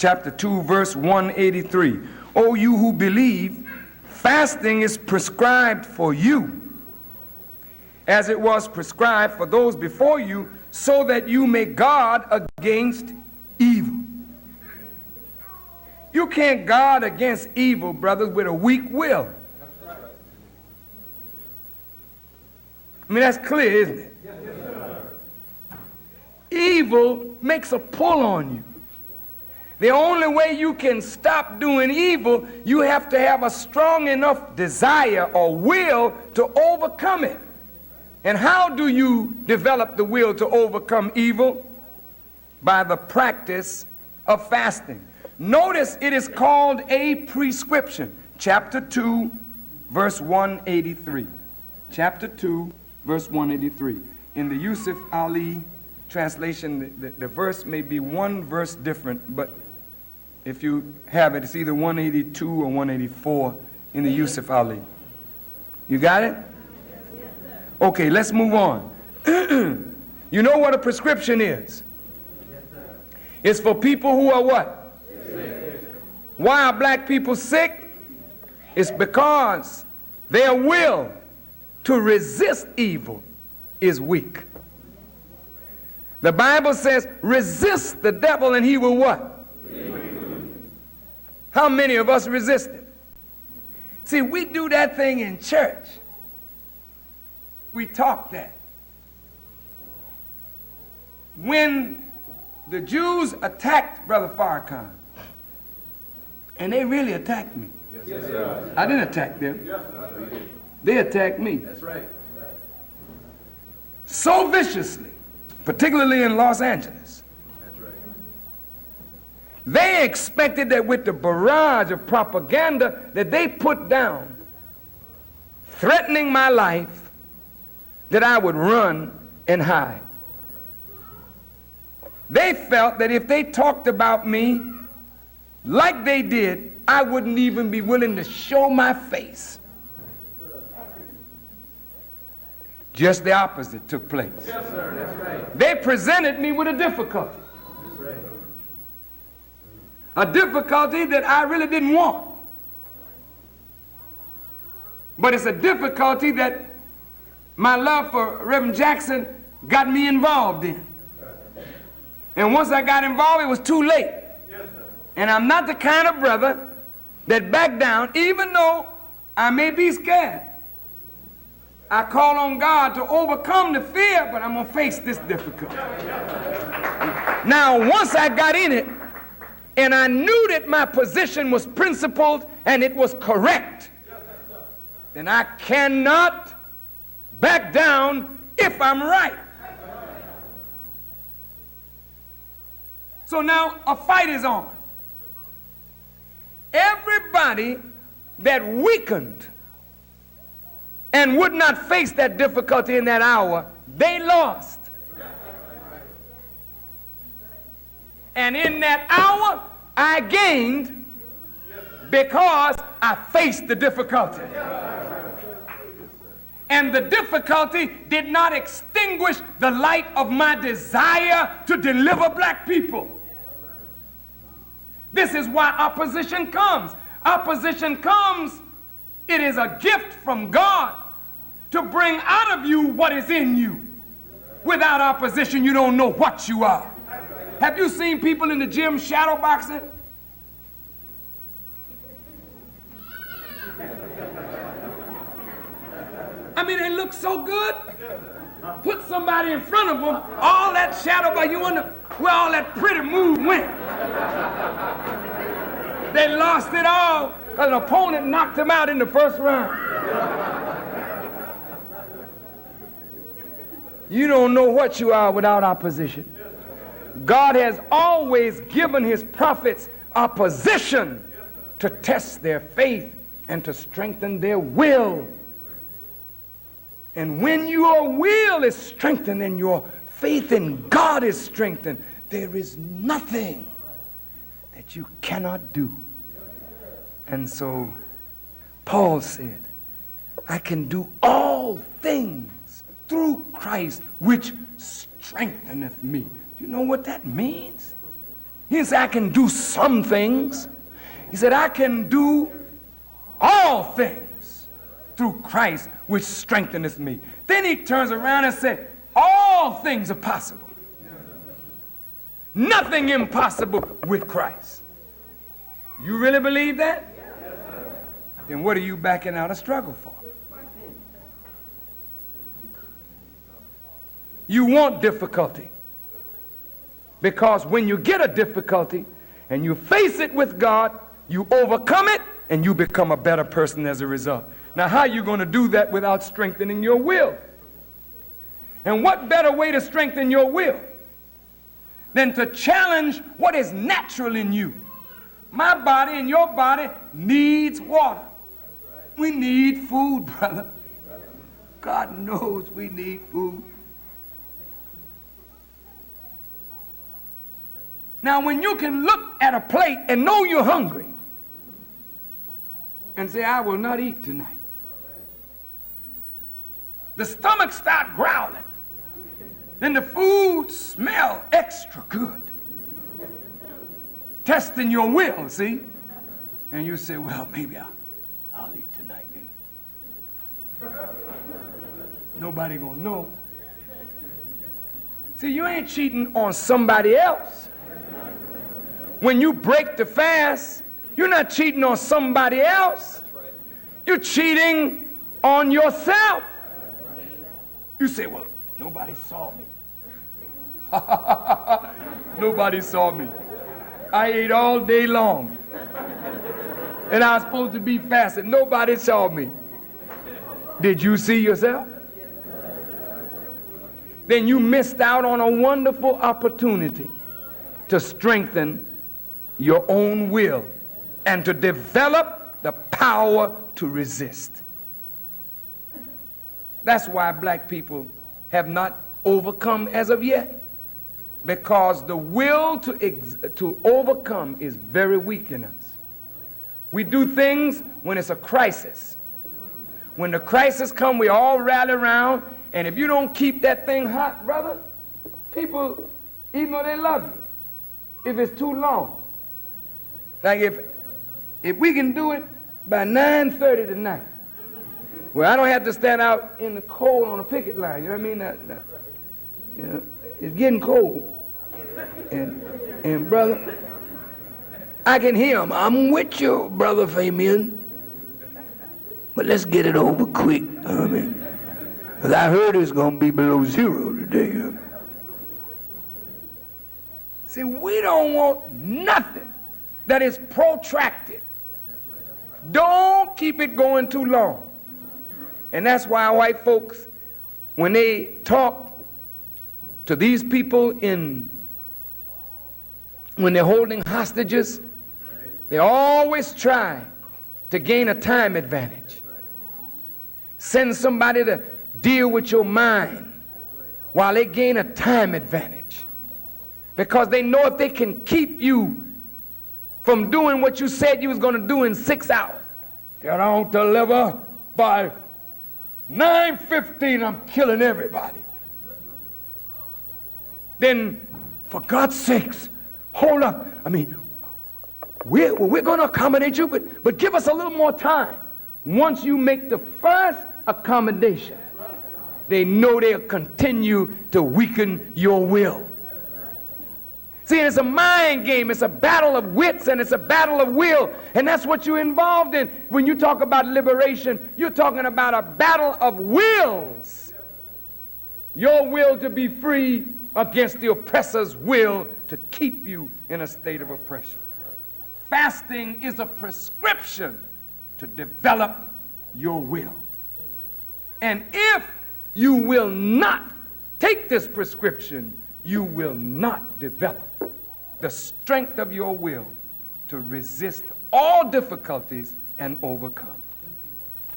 chapter 2, verse 183. O you who believe, fasting is prescribed for you, as it was prescribed for those before you, so that you may guard against evil. You can't guard against evil, brothers, with a weak will. I mean, that's clear, isn't it? Evil makes a pull on you. The only way you can stop doing evil, you have to have a strong enough desire or will to overcome it. And how do you develop the will to overcome evil? By the practice of fasting. Notice it is called a prescription. Chapter 2, verse 183. Chapter 2, verse 183. In the Yusuf Ali translation, the verse may be one verse different, but if you have it, it's either 182 or 184 in the Yusuf Ali. You got it? Okay, let's move on. You know what a prescription is? It's for people who are what? Sick. Why are black people sick? It's because their will to resist evil is weak. The Bible says, resist the devil and he will what? How many of us resist him? See, we do that thing in church. We talk that. When the Jews attacked Brother Farrakhan, and they really attacked me. Yes, sir. I didn't attack them. Yes, sir. They attacked me. That's right. So viciously, particularly in Los Angeles. That's right. They expected that with the barrage of propaganda that they put down, threatening my life, that I would run and hide. They felt that if they talked about me like they did, I wouldn't even be willing to show my face. Just the opposite took place. Yes, sir. That's right. They presented me with a difficulty. That's right. A difficulty that I really didn't want. But it's a difficulty that my love for Reverend Jackson got me involved in. And once I got involved, it was too late. Yes, sir. And I'm not the kind of brother that back down, even though I may be scared. I call on God to overcome the fear, but I'm going to face this difficulty. Now, once I got in it, and I knew that my position was principled and it was correct, then I cannot back down if I'm right. So now a fight is on. Everybody that weakened and would not face that difficulty in that hour, they lost. And in that hour, I gained because I faced the difficulty. And the difficulty did not extinguish the light of my desire to deliver black people. This is why opposition comes. Opposition comes, it is a gift from God to bring out of you what is in you. Without opposition, you don't know what you are. Have you seen people in the gym shadow boxing? I mean, they look so good. Put somebody in front of them, all that shadow, but you wonder where all that pretty move went. They lost it all because an opponent knocked them out in the first round. You don't know what you are without opposition. God has always given his prophets opposition to test their faith and to strengthen their will. And when your will is strengthened and your faith in God is strengthened, there is nothing that you cannot do. And so Paul said, I can do all things through Christ which strengtheneth me. Do you know what that means? He didn't say, I can do some things. He said, I can do all things through Christ, which strengtheneth me. Then he turns around and said, all things are possible. Nothing impossible with Christ. You really believe that? Then what are you backing out of struggle for? You want difficulty. Because when you get a difficulty and you face it with God, you overcome it and you become a better person as a result. Now, how are you going to do that without strengthening your will? And what better way to strengthen your will than to challenge what is natural in you? My body and your body needs water. We need food, brother. God knows we need food. Now, when you can look at a plate and know you're hungry and say, I will not eat tonight, the stomach start growling, then the food smell extra good. Testing your will, see? And you say, well, maybe I'll eat tonight then. Nobody gonna know. See, you ain't cheating on somebody else. When you break the fast, you're not cheating on somebody else. You're cheating on yourself. You say, well, nobody saw me. Nobody saw me. I ate all day long. And I was supposed to be fasting. Nobody saw me. Did you see yourself? Then you missed out on a wonderful opportunity to strengthen your own will and to develop the power to resist. That's why black people have not overcome as of yet, because the will to overcome is very weak in us. We do things when it's a crisis. When the crisis comes, we all rally around, and if you don't keep that thing hot, brother, people, even though they love you, if it's too long, like if we can do it by 9:30 tonight, well, I don't have to stand out in the cold on a picket line. You know what I mean? You know, it's getting cold. And brother, I can hear him. I'm with you, brother Fabian. But let's get it over quick. You know what I mean? Because I heard it's going to be below zero today. See, we don't want nothing that is protracted. Don't keep it going too long. And that's why white folks, when they talk to these people when they're holding hostages, they always try to gain a time advantage. Send somebody to deal with your mind while they gain a time advantage. Because they know if they can keep you from doing what you said you was going to do in 6 hours. If you don't deliver by 9:15, I'm killing everybody. Then, for God's sakes, hold up. I mean, we're going to accommodate you, but give us a little more time. Once you make the first accommodation, they know they'll continue to weaken your will. See, it's a mind game. It's a battle of wits and it's a battle of will. And that's what you're involved in. When you talk about liberation, you're talking about a battle of wills. Your will to be free against the oppressor's will to keep you in a state of oppression. Fasting is a prescription to develop your will. And if you will not take this prescription, you will not develop the strength of your will to resist all difficulties and overcome.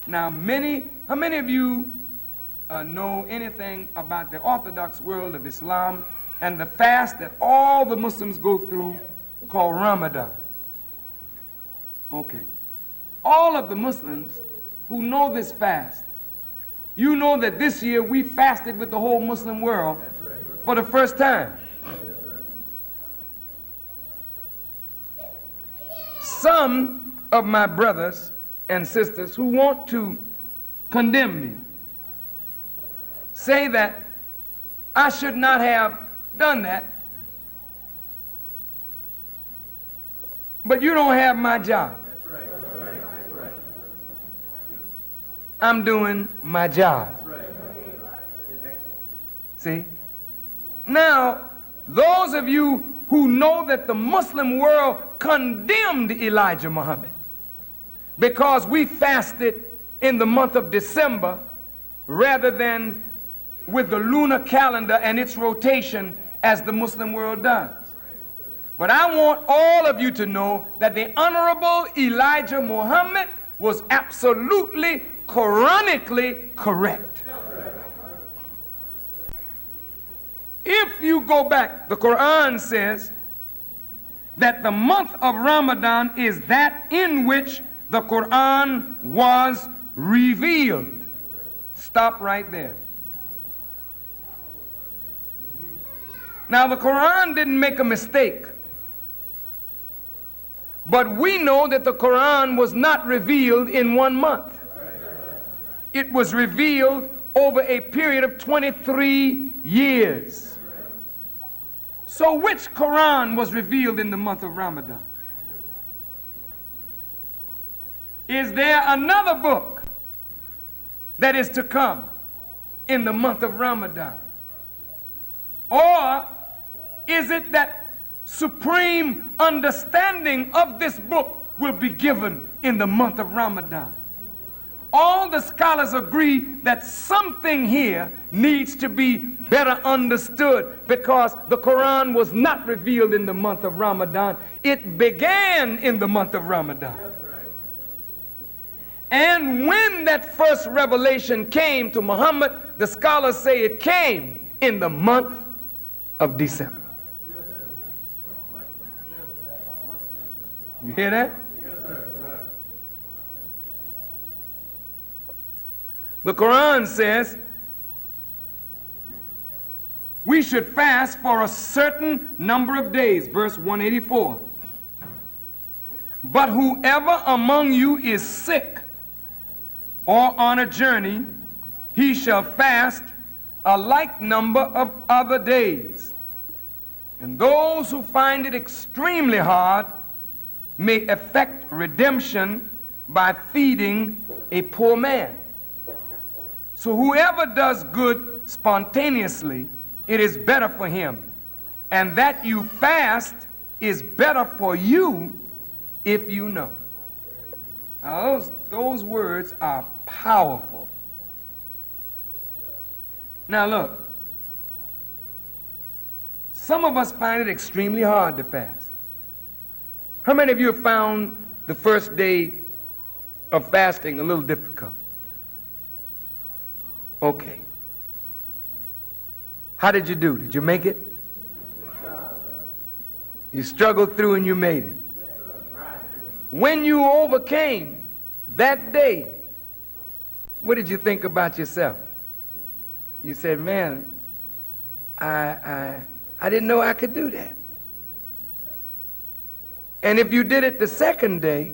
Now, how many of you know anything about the Orthodox world of Islam and the fast that all the Muslims go through called Ramadan? Okay. All of the Muslims who know this fast, you know that this year we fasted with the whole Muslim world for the first time. some of my brothers and sisters who want to condemn me say that I should not have done that, but you don't have my job. That's right. That's right. That's right. I'm doing my job. That's right. Excellent. See? Now, those of you who know that the Muslim world condemned Elijah Muhammad because we fasted in the month of December rather than with the lunar calendar and its rotation as the Muslim world does. But I want all of you to know that the Honorable Elijah Muhammad was absolutely Quranically correct. If you go back, the Quran says that the month of Ramadan is that in which the Quran was revealed. Stop right there. Now, the Quran didn't make a mistake, but we know that the Quran was not revealed in 1 month. It was revealed over a period of 23 years. So which Quran was revealed in the month of Ramadan? Is there another book that is to come in the month of Ramadan? Or is it that supreme understanding of this book will be given in the month of Ramadan? All the scholars agree that something here needs to be better understood because the Quran was not revealed in the month of Ramadan. It began in the month of Ramadan. And when that first revelation came to Muhammad, the scholars say it came in the month of December. You hear that? The Quran says we should fast for a certain number of days, verse 184. But whoever among you is sick or on a journey, he shall fast a like number of other days. And those who find it extremely hard may effect redemption by feeding a poor man. So whoever does good spontaneously, it is better for him. And that you fast is better for you if you know. Now those words are powerful. Now look, some of us find it extremely hard to fast. How many of you have found the first day of fasting a little difficult? Okay. How did you do? Did you make it? You struggled through and you made it. When you overcame that day, what did you think about yourself? You said, man, I didn't know I could do that. And if you did it the second day,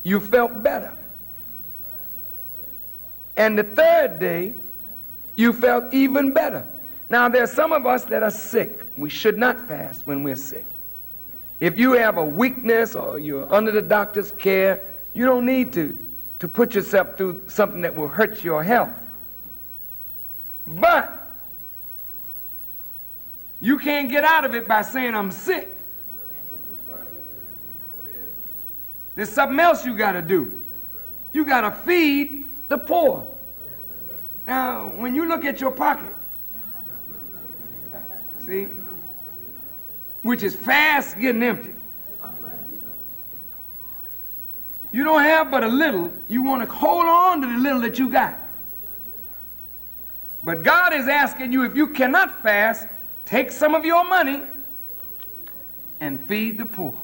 you felt better. And the third day, you felt even better. Now, there are some of us that are sick. We should not fast when we're sick. If you have a weakness or you're under the doctor's care, you don't need to put yourself through something that will hurt your health. But you can't get out of it by saying, I'm sick. There's something else you got to do. You got to feed the poor. Now, when you look at your pocket, see, which is fast getting empty. You don't have but a little. You want to hold on to the little that you got. But God is asking you, if you cannot fast, take some of your money and feed the poor.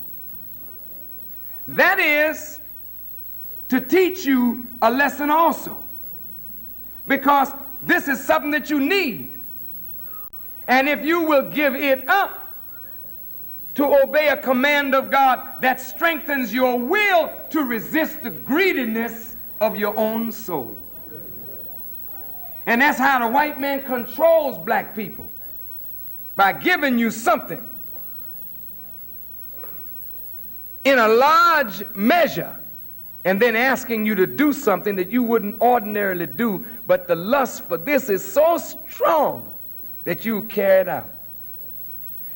That is to teach you a lesson also, because this is something that you need. And if you will give it up to obey a command of God that strengthens your will to resist the greediness of your own soul. And that's how the white man controls black people, by giving you something in a large measure and then asking you to do something that you wouldn't ordinarily do, but the lust for this is so strong that you carry it out.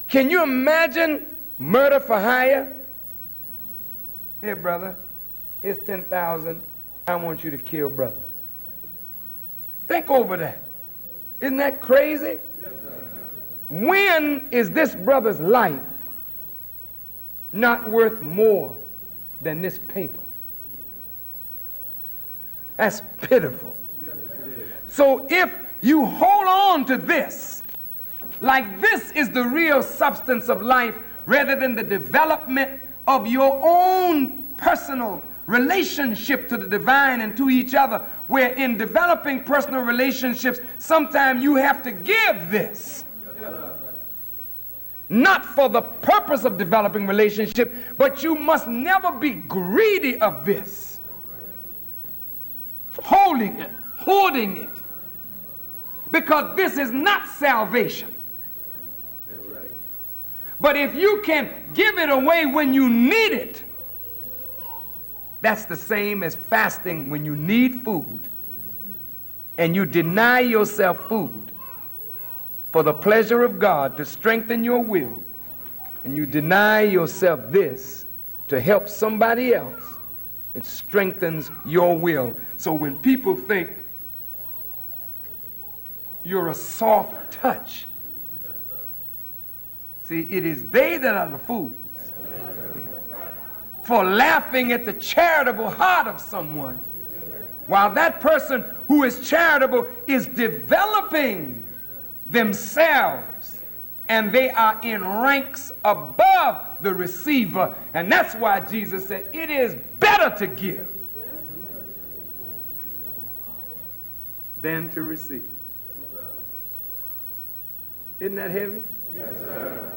Can you imagine murder for hire? Here, brother, here's 10,000. I want you to kill brother. Think over that. Isn't that crazy? When is this brother's life not worth more than this paper? That's pitiful. So if you hold on to this, like this is the real substance of life, rather than the development of your own personal relationship to the divine and to each other, where in developing personal relationships, sometimes you have to give this. Not for the purpose of developing relationship, but you must never be greedy of this. Holding it, hoarding it. Because this is not salvation. But if you can give it away when you need it, that's the same as fasting when you need food and you deny yourself food for the pleasure of God to strengthen your will, and you deny yourself this to help somebody else. It strengthens your will. So when people think you're a soft touch, see, it is they that are the fools for laughing at the charitable heart of someone, while that person who is charitable is developing themselves, and they are in ranks above the receiver. And that's why Jesus said it is better to give than to receive. Isn't that heavy? Yes, sir.